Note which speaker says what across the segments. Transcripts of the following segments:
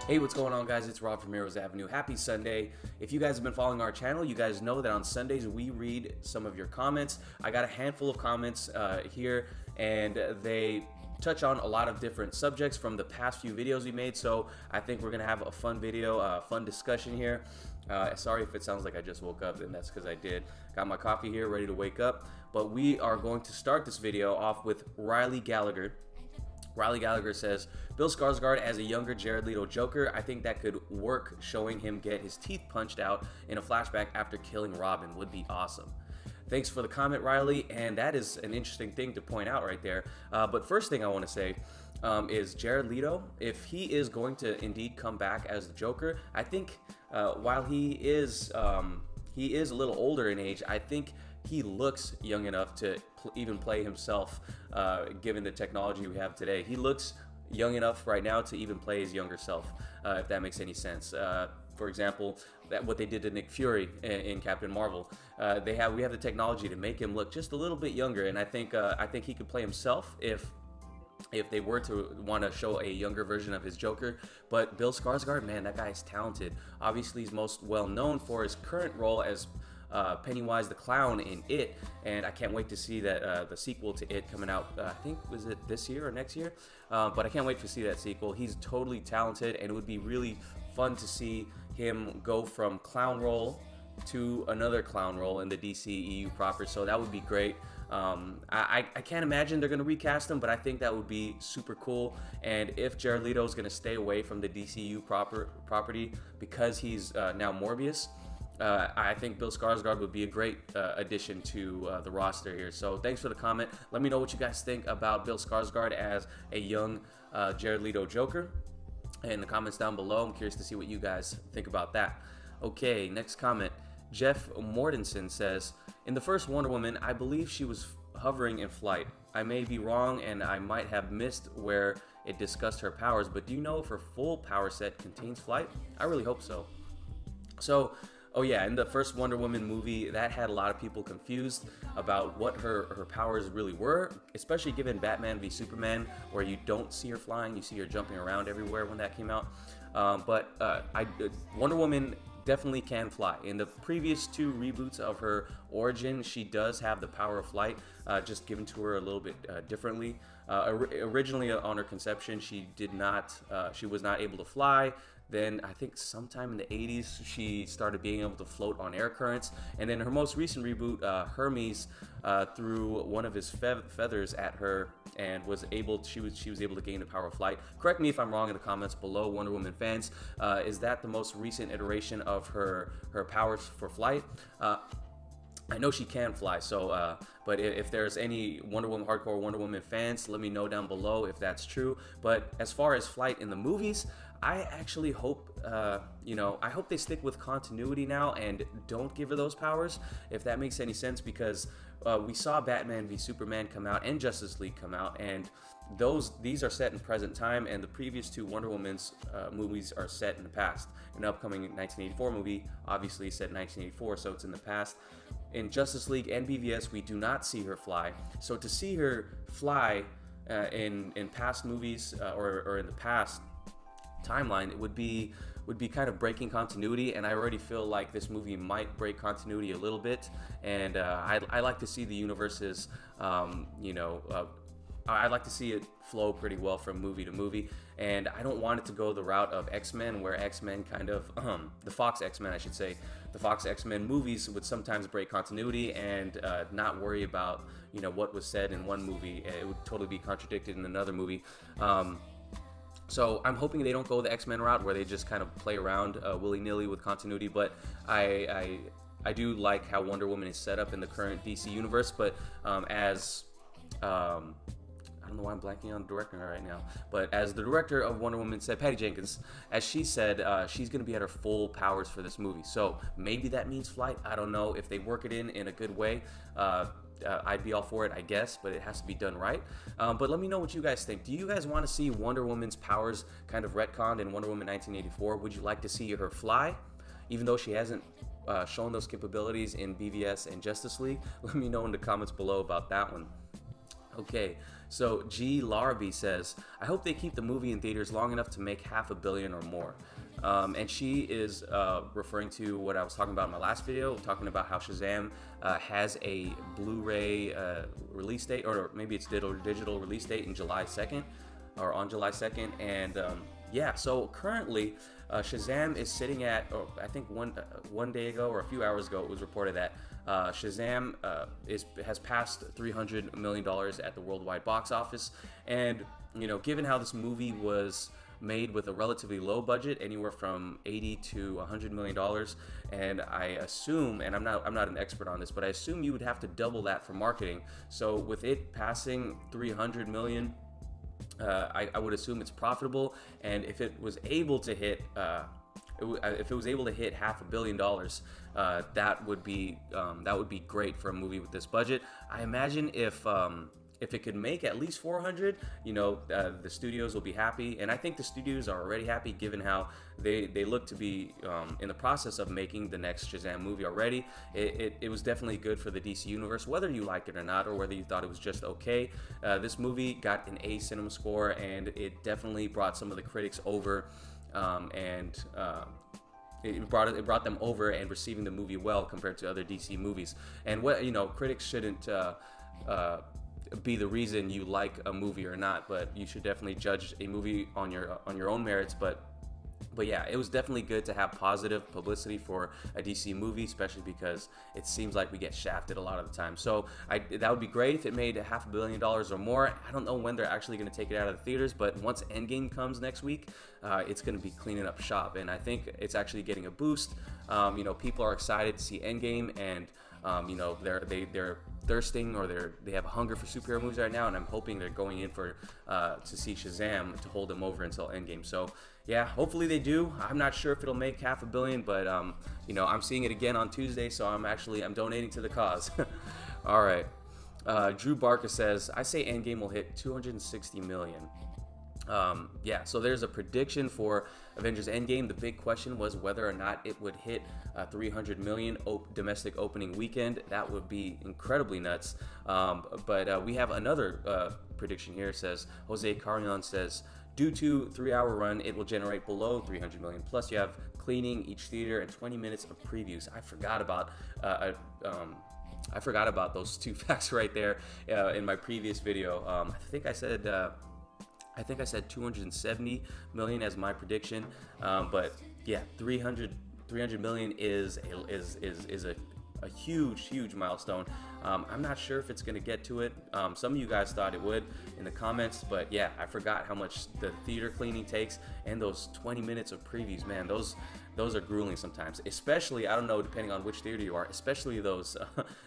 Speaker 1: Hey, what's going on, guys? It's Rob from Heroes Avenue. Happy Sunday. If you guys have been following our channel, you guys know that on Sundays we read some of your comments. I got a handful of comments here, and they touch on a lot of different subjects from the past few videos we made, so I think we're gonna have a fun video, fun discussion here. Sorry if it sounds like I just woke up, and that's because I did. Got my coffee here, ready to wake up. But we are going to start this video off with Riley Gallagher. Riley Gallagher says, Bill Skarsgård as a younger Jared Leto Joker, I think that could work, showing him get his teeth punched out in a flashback after killing Robin would be awesome. Thanks for the comment, Riley, and that is an interesting thing to point out right there. But first thing I want to say is Jared Leto, if he is going to indeed come back as the Joker, I think while he is a little older in age, I think he looks young enough to even play himself, given the technology we have today. He looks young enough right now to even play his younger self, if that makes any sense. For example, what they did to Nick Fury in Captain Marvel, we have the technology to make him look just a little bit younger, and I think he could play himself if they were to want to show a younger version of his Joker. But Bill Skarsgård, man, that guy is talented. Obviously, he's most well known for his current role as Pennywise the Clown in It, and I can't wait to see that the sequel to It coming out, I think, was it this year or next year? But I can't wait to see that sequel. He's totally talented, and it would be really fun to see him go from clown role to another clown role in the DCEU proper, so that would be great. I can't imagine they're going to recast him, but I think that would be super cool. And if Jared Leto is going to stay away from the DCEU property because he's now Morbius, I think Bill Skarsgård would be a great addition to the roster here. So thanks for the comment. Let me know what you guys think about Bill Skarsgård as a young Jared Leto Joker in the comments down below. I'm curious to see what you guys think about that. Okay, next comment. Jeff Mortensen says, in the first Wonder Woman, I believe she was hovering in flight. I may be wrong, and I might have missed where it discussed her powers, but do you know if her full power set contains flight? I really hope so. So, oh yeah, in the first Wonder Woman movie, that had a lot of people confused about what her powers really were, especially given Batman v Superman, where you don't see her flying, you see her jumping around everywhere when that came out. Wonder Woman definitely can fly. In the previous two reboots of her origin, she does have the power of flight, just given to her a little bit differently. Originally on her conception, she was not able to fly. Then I think sometime in the 80s she started being able to float on air currents, and then her most recent reboot, Hermes threw one of his feathers at her and she was able to gain the power of flight. Correct me if I'm wrong in the comments below, Wonder Woman fans. Is that the most recent iteration of her powers for flight? I know she can fly, so but if there's any hardcore Wonder Woman fans, let me know down below if that's true. But as far as flight in the movies, I actually hope, I hope they stick with continuity now and don't give her those powers, if that makes any sense, because we saw Batman v Superman come out and Justice League come out, and these are set in present time, and the previous two Wonder Woman's movies are set in the past. An upcoming 1984 movie, obviously set in 1984, so it's in the past. In Justice League and BVS, we do not see her fly, so to see her fly in past movies or in the past timeline, it would be kind of breaking continuity, and I already feel like this movie might break continuity a little bit. And I like to see the universes, I'd like to see it flow pretty well from movie to movie, and I don't want it to go the route of X-Men, where X-Men kind of, the Fox X-Men, I should say, the Fox X-Men movies would sometimes break continuity and not worry about, what was said in one movie. It would totally be contradicted in another movie. So I'm hoping they don't go the X-Men route, where they just kind of play around willy-nilly with continuity, but I do like how Wonder Woman is set up in the current DC universe. But I don't know why I'm blanking on the director right now, but as the director of Wonder Woman said, Patty Jenkins, as she said, she's going to be at her full powers for this movie. So maybe that means flight. I don't know. If they work it in a good way, I'd be all for it, I guess, but it has to be done right. But let me know what you guys think. Do you guys want to see Wonder Woman's powers kind of retconned in Wonder Woman 1984? Would you like to see her fly, even though she hasn't shown those capabilities in BVS and Justice League? Let me know in the comments below about that one. Okay, so G. Larby says, I hope they keep the movie in theaters long enough to make $500 million or more. And she is referring to what I was talking about in my last video, talking about how Shazam has a Blu-ray release date, or maybe it's digital release date in July 2nd, or on July 2nd. And yeah, so currently Shazam is sitting at, I think one day ago or a few hours ago, it was reported that Shazam has passed $300 million at the worldwide box office. And, you know, given how this movie was made with a relatively low budget, anywhere from $80 to $100 million, and I assume, and I'm not an expert on this, but I assume you would have to double that for marketing. So with it passing 300 million, I would assume it's profitable, and if it was able to hit $500 million, that would be great for a movie with this budget. I imagine if it could make at least 400, you know, the studios will be happy, and I think the studios are already happy given how they look to be in the process of making the next Shazam movie already. It was definitely good for the DC universe, whether you like it or not, or whether you thought it was just okay. This movie got an A cinema score, and it definitely brought some of the critics over, and it brought them over and receiving the movie well compared to other DC movies. And what, you know, critics shouldn't be the reason you like a movie or not, but you should definitely judge a movie on your own merits. But yeah, it was definitely good to have positive publicity for a DC movie, especially because it seems like we get shafted a lot of the time. So that would be great if it made $500 million or more. I don't know when they're actually going to take it out of the theaters, but once Endgame comes next week, it's going to be cleaning up shop, and I think it's actually getting a boost. You know, people are excited to see Endgame, and you know, they're thirsting, or they have a hunger for superhero movies right now, and I'm hoping they're going in for to see Shazam to hold them over until Endgame. So yeah, hopefully they do. I'm not sure if it'll make $500 million, but you know, I'm seeing it again on Tuesday, so I'm donating to the cause. All right, Drew Barker says, I say Endgame will hit 260 million. Yeah, so there's a prediction for Avengers Endgame. The big question was whether or not it would hit 300 million domestic opening weekend. That would be incredibly nuts. But we have another prediction here. It says, Jose Carrion says, due to 3-hour run, it will generate below 300 million. Plus, you have cleaning each theater and 20 minutes of previews. I forgot about those two facts right there in my previous video. I think I said 270 million as my prediction, but yeah, 300 million is a huge milestone. I'm not sure if it's going to get to it. Some of you guys thought it would in the comments, but yeah, I forgot how much the theater cleaning takes, and those 20 minutes of previews, man, those are grueling sometimes. Especially, I don't know, depending on which theater you are, especially those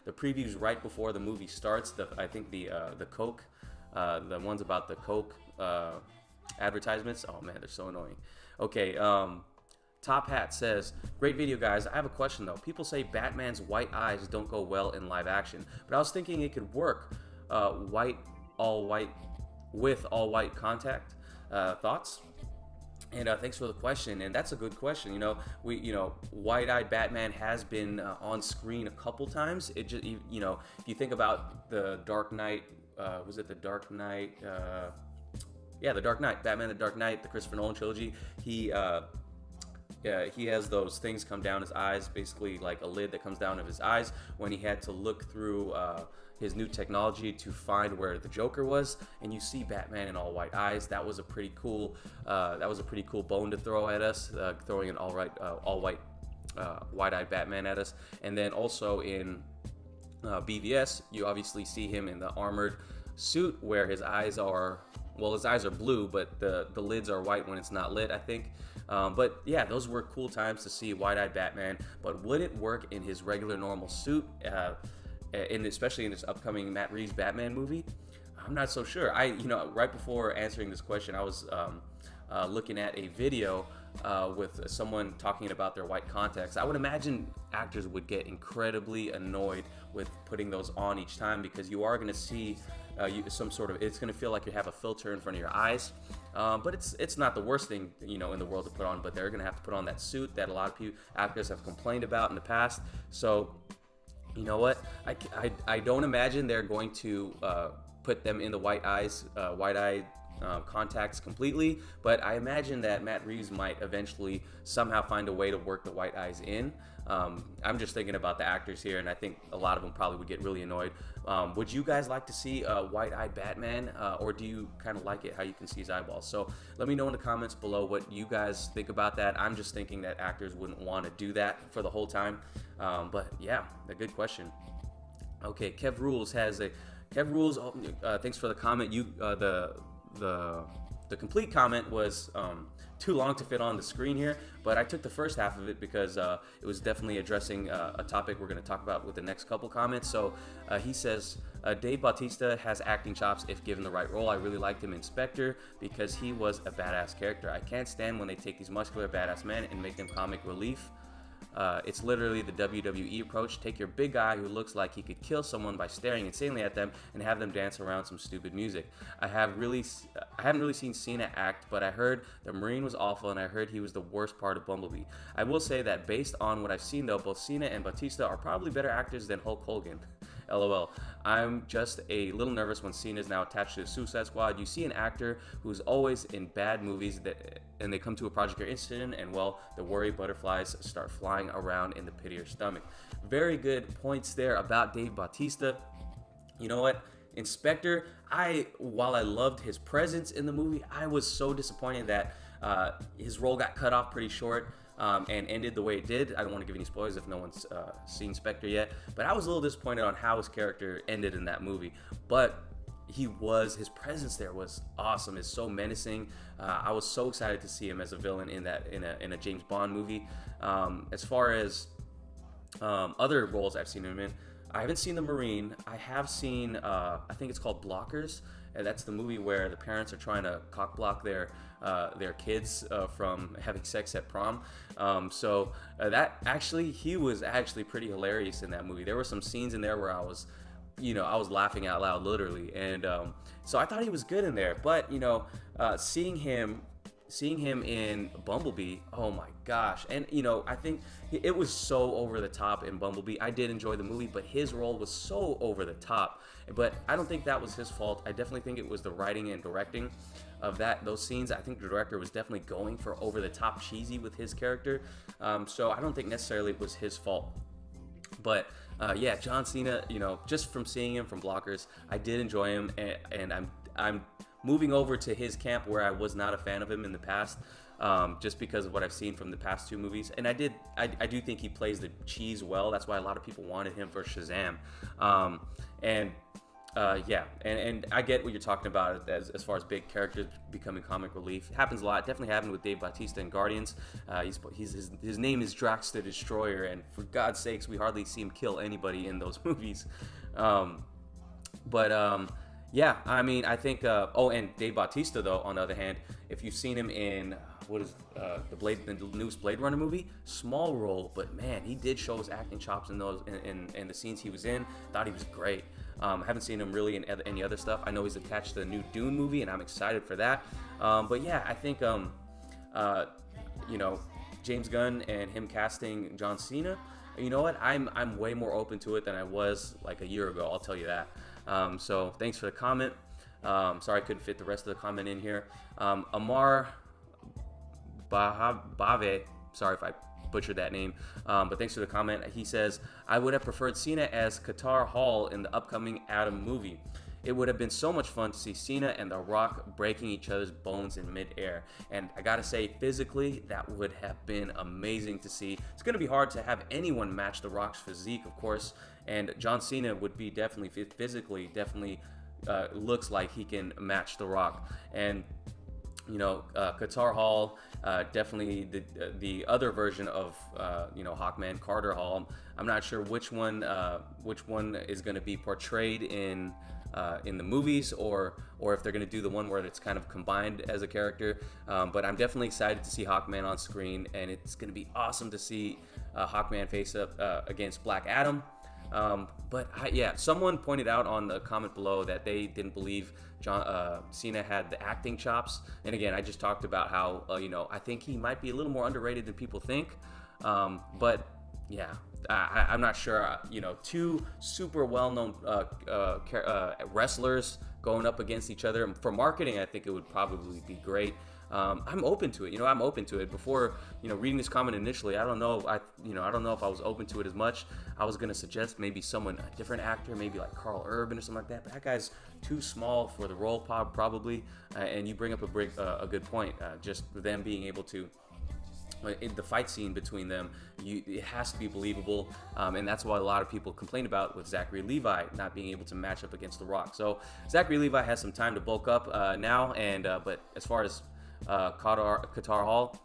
Speaker 1: the previews right before the movie starts. I think the Coke, the ones about the Coke advertisements. Oh man, they're so annoying. Okay, Top Hat says, great video guys. I have a question though. People say Batman's white eyes don't go well in live action, but I was thinking it could work. All white with all white contact. Thoughts? And thanks for the question, and that's a good question. You know, white-eyed Batman has been on screen a couple times. It just, you know, if you think about the Dark Knight, was it the Dark Knight? Yeah, the Dark Knight, Batman: The Dark Knight, the Christopher Nolan trilogy. He has those things come down his eyes, basically like a lid that comes down of his eyes when he had to look through his new technology to find where the Joker was, and you see Batman in all white eyes. That was a pretty cool bone to throw at us, throwing an all white wide-eyed Batman at us. And then also in BVS, you obviously see him in the armored suit where his eyes are, well, his eyes are blue, but the lids are white when it's not lit, I think. But yeah, those were cool times to see wide-eyed Batman. But would it work in his regular normal suit, especially in this upcoming Matt Reeves Batman movie? I'm not so sure. Right before answering this question, I was looking at a video with someone talking about their white contacts. I would imagine actors would get incredibly annoyed with putting those on each time, because you are going to see some sort of, it's going to feel like you have a filter in front of your eyes. But it's not the worst thing, in the world to put on, but they're going to have to put on that suit that a lot of actors have complained about in the past. So, you know what? I don't imagine they're going to put them in the white eye contacts completely, but I imagine that Matt Reeves might eventually somehow find a way to work the white eyes in. I'm just thinking about the actors here, and I think a lot of them probably would get really annoyed. Would you guys like to see a white-eyed Batman, or do you kind of like it how you can see his eyeballs? So let me know in the comments below what you guys think about that. I'm just thinking that actors wouldn't want to do that for the whole time, but yeah, a good question. Okay, Kev Rules has a thanks for the comment. The complete comment was too long to fit on the screen here, but I took the first half of it because it was definitely addressing a topic we're going to talk about with the next couple comments. So he says, Dave Bautista has acting chops if given the right role. I really liked him in Spectre because he was a badass character. I can't stand when they take these muscular badass men and make them comic relief. It's literally the WWE approach. Take your big guy who looks like he could kill someone by staring insanely at them and have them dance around some stupid music. I haven't really seen Cena act, but I heard the Marine was awful, and I heard he was the worst part of Bumblebee. I will say that based on what I've seen, though, both Cena and Bautista are probably better actors than Hulk Hogan. LOL. I'm just a little nervous when Cena is now attached to the Suicide Squad. You see an actor who's always in bad movies and they come to a project you're interested in, and well, the worry butterflies start flying around in the pit of your stomach. Very good points there about Dave Bautista. You know what? Inspector, while I loved his presence in the movie, I was so disappointed that his role got cut off pretty short. And ended the way it did. I don't want to give any spoilers if no one's seen Spectre yet, but I was a little disappointed on how his character ended in that movie. But his presence there was awesome. It's so menacing. I was so excited to see him as a villain in a James Bond movie. As far as other roles I've seen him in, I haven't seen The Marine. I have seen, I think it's called Blockers. And that's the movie where the parents are trying to cock block their kids from having sex at prom. He was actually pretty hilarious in that movie. There were some scenes in there where I was laughing out loud, literally. And so I thought he was good in there. But seeing him in Bumblebee, oh my gosh. And I think it was so over the top in Bumblebee. I did enjoy the movie, but his role was so over the top. But I don't think that was his fault. I definitely think it was the writing and directing of those scenes. I think the director was definitely going for over the top cheesy with his character. So I don't think necessarily it was his fault. But yeah, John Cena, just from seeing him from Blockers, I did enjoy him, and I'm moving over to his camp where I was not a fan of him in the past, just because of what I've seen from the past two movies. And I do think he plays the cheese well. That's why a lot of people wanted him for Shazam. Yeah, and I get what you're talking about as far as big characters becoming comic relief. It happens a lot. It definitely happened with Dave Bautista in Guardians. His name is Drax the Destroyer, and for God's sakes, we hardly see him kill anybody in those movies. Yeah, I mean, I think, and Dave Bautista, though, on the other hand, if you've seen him in, the newest Blade Runner movie, small role, but man, he did show his acting chops in the scenes he was in. Thought he was great. Haven't seen him really in any other stuff. I know he's attached to the new Dune movie, and I'm excited for that. But yeah, I think, James Gunn and him casting John Cena, you know what? I'm way more open to it than I was like a year ago, I'll tell you that. So thanks for the comment. Sorry I couldn't fit the rest of the comment in here. Amar Bave, sorry if I butchered that name, but thanks for the comment. He says, I would have preferred Cena as Qatar Hall in the upcoming Adam movie. It would have been so much fun to see Cena and The Rock breaking each other's bones in midair. And I gotta say, physically, that would have been amazing to see. It's gonna be hard to have anyone match The Rock's physique, of course, and John Cena would be definitely looks like he can match The Rock. And Qatar Hall, definitely the other version of Hawkman, Carter Hall. I'm not sure which one is going to be portrayed in the movies, or if they're going to do the one where it's kind of combined as a character. But I'm definitely excited to see Hawkman on screen, and it's going to be awesome to see Hawkman face up against Black Adam. Yeah, someone pointed out on the comment below that they didn't believe Cena had the acting chops. And again, I just talked about how, I think he might be a little more underrated than people think. But yeah, I'm not sure. You know, two super well-known wrestlers going up against each other. For marketing, I think it would probably be great. I'm open to it. You know, I'm open to it. Before, you know, reading this comment initially, I don't know. I don't know if I was open to it as much. I was gonna suggest maybe a different actor, maybe like Carl Urban or something like that. But that guy's too small for the role, probably. And you bring up a good point. Just them being able to. In the fight scene between them, it has to be believable, and that's why a lot of people complain about with Zachary Levi not being able to match up against The Rock. So Zachary Levi has some time to bulk up now, and but as far as Qatar Hall,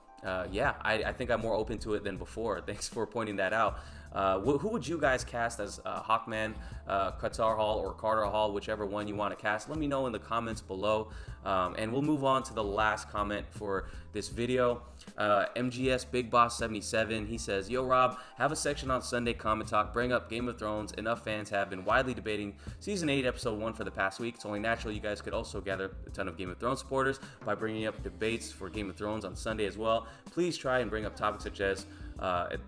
Speaker 1: yeah, I think I'm more open to it than before. Thanks for pointing that out. Who would you guys cast as Hawkman, Qatar Hall, or Carter Hall, whichever one you want to cast? Let me know in the comments below. And we'll move on to the last comment for this video. MGS Big Boss 77, he says, "Yo Rob, have a section on Sunday Comment Talk. Bring up Game of Thrones. Enough fans have been widely debating Season 8, Episode 1 for the past week. It's only natural you guys could also gather a ton of Game of Thrones supporters by bringing up debates for Game of Thrones on Sunday as well. Please try and bring up topics such as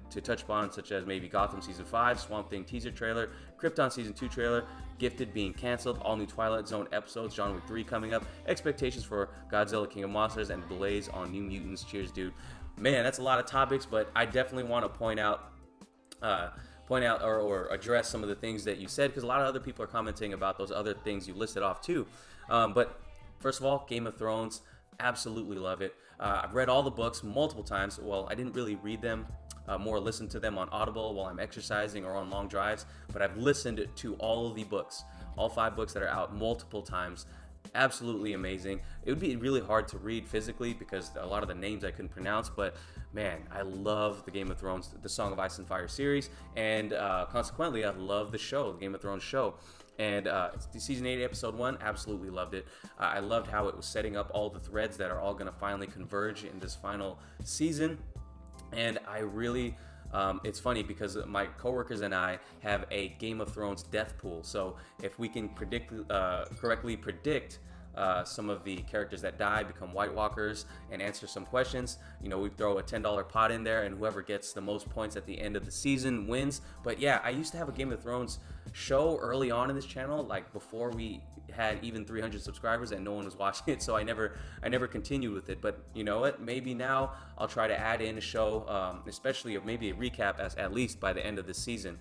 Speaker 1: to touch upon, such as maybe Gotham Season 5, Swamp Thing teaser trailer, Krypton Season 2 trailer, Gifted being canceled, all new Twilight Zone episodes, John Wick 3 coming up, expectations for Godzilla King of Monsters, and delays on New Mutants. Cheers, dude." Man, that's a lot of topics, but I definitely want to point out or address some of the things that you said, because a lot of other people are commenting about those other things you listed off too. But first of all, Game of Thrones, absolutely love it. I've read all the books multiple times. Well, I didn't really read them, more listen to them on Audible while I'm exercising or on long drives, but I've listened to all of the books, all 5 books that are out, multiple times. Absolutely amazing. It would be really hard to read physically because a lot of the names I couldn't pronounce, but man, I love the Game of Thrones, the Song of Ice and Fire series, and consequently, I love the show, the Game of Thrones show. And Season 8, Episode 1, absolutely loved it. I loved how it was setting up all the threads that are all going to finally converge in this final season. And I really, it's funny because my coworkers and I have a Game of Thrones death pool. So if we can correctly predict some of the characters that die, become White Walkers, and answer some questions, you know, we throw a $10 pot in there, and whoever gets the most points at the end of the season wins. But yeah, I used to have a Game of Thrones show early on in this channel, like before we had even 300 subscribers, and no one was watching it, so I never continued with it. But you know what, maybe now I'll try to add in a show, especially maybe a recap at least by the end of this season.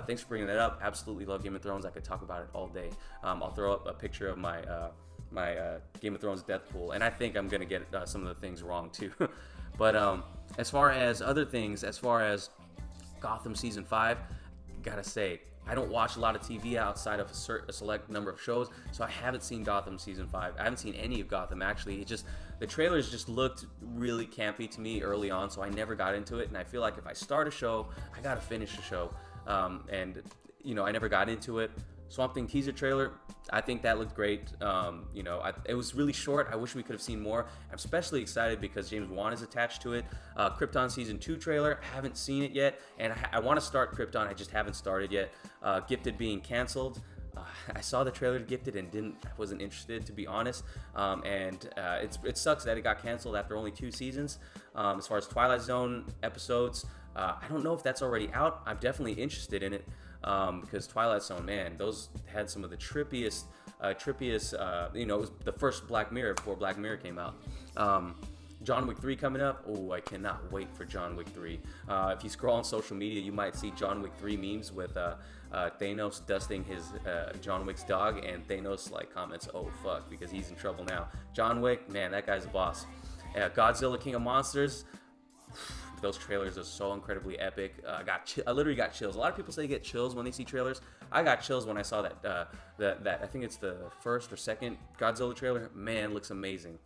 Speaker 1: Thanks for bringing that up. Absolutely love Game of Thrones. I could talk about it all day. I'll throw up a picture of my Game of Thrones death pool, and I think I'm gonna get some of the things wrong too. But as far as other things, as far as Gotham Season 5, gotta say, I don't watch a lot of TV outside of a select number of shows, so I haven't seen Gotham Season 5. I haven't seen any of Gotham, actually. The trailers just looked really campy to me early on, so I never got into it, and I feel like if I start a show, I gotta finish the show. And, you know, I never got into it. Swamp Thing teaser trailer, I think that looked great. You know, it was really short. I wish we could have seen more. I'm especially excited because James Wan is attached to it. Krypton Season 2 trailer, haven't seen it yet, and I want to start Krypton, I just haven't started yet. Gifted being canceled. I saw the trailer to Gifted and wasn't interested, to be honest. It sucks that it got canceled after only 2 seasons. As far as Twilight Zone episodes, I don't know if that's already out. I'm definitely interested in it. Because Twilight Zone, man, those had some of the trippiest, you know, it was the first Black Mirror before Black Mirror came out. John Wick 3 coming up. Oh, I cannot wait for John Wick 3. If you scroll on social media, you might see John Wick 3 memes with Thanos dusting his John Wick's dog, and Thanos like comments, "Oh fuck," because he's in trouble now. John Wick, man, that guy's a boss. Godzilla King of Monsters. Those trailers are so incredibly epic. I literally got chills. A lot of people say they get chills when they see trailers. I got chills when I saw that. I think it's the first or second Godzilla trailer. Man, it looks amazing.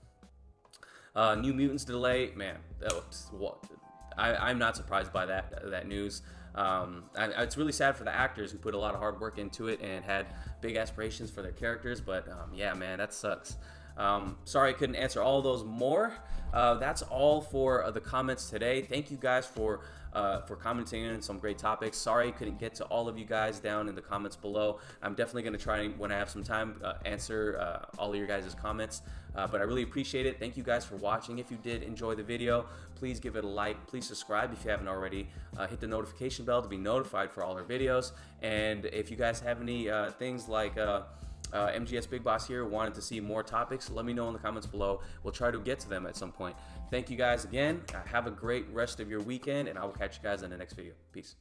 Speaker 1: New Mutants delay. Man, I'm not surprised by that news. It's really sad for the actors who put a lot of hard work into it and had big aspirations for their characters. But yeah, man, that sucks. Sorry I couldn't answer all those more. That's all for the comments today. Thank you guys for commenting on some great topics. Sorry I couldn't get to all of you guys down in the comments below. I'm definitely going to try, when I have some time, answer all of your guys' comments. But I really appreciate it. Thank you guys for watching. If you did enjoy the video, please give it a like. Please subscribe if you haven't already. Hit the notification bell to be notified for all our videos. And if you guys have any things like MGS Big Boss here wanted to see more topics, let me know in the comments below. We'll try to get to them at some point. Thank you guys again. Have a great rest of your weekend, and I will catch you guys in the next video. Peace.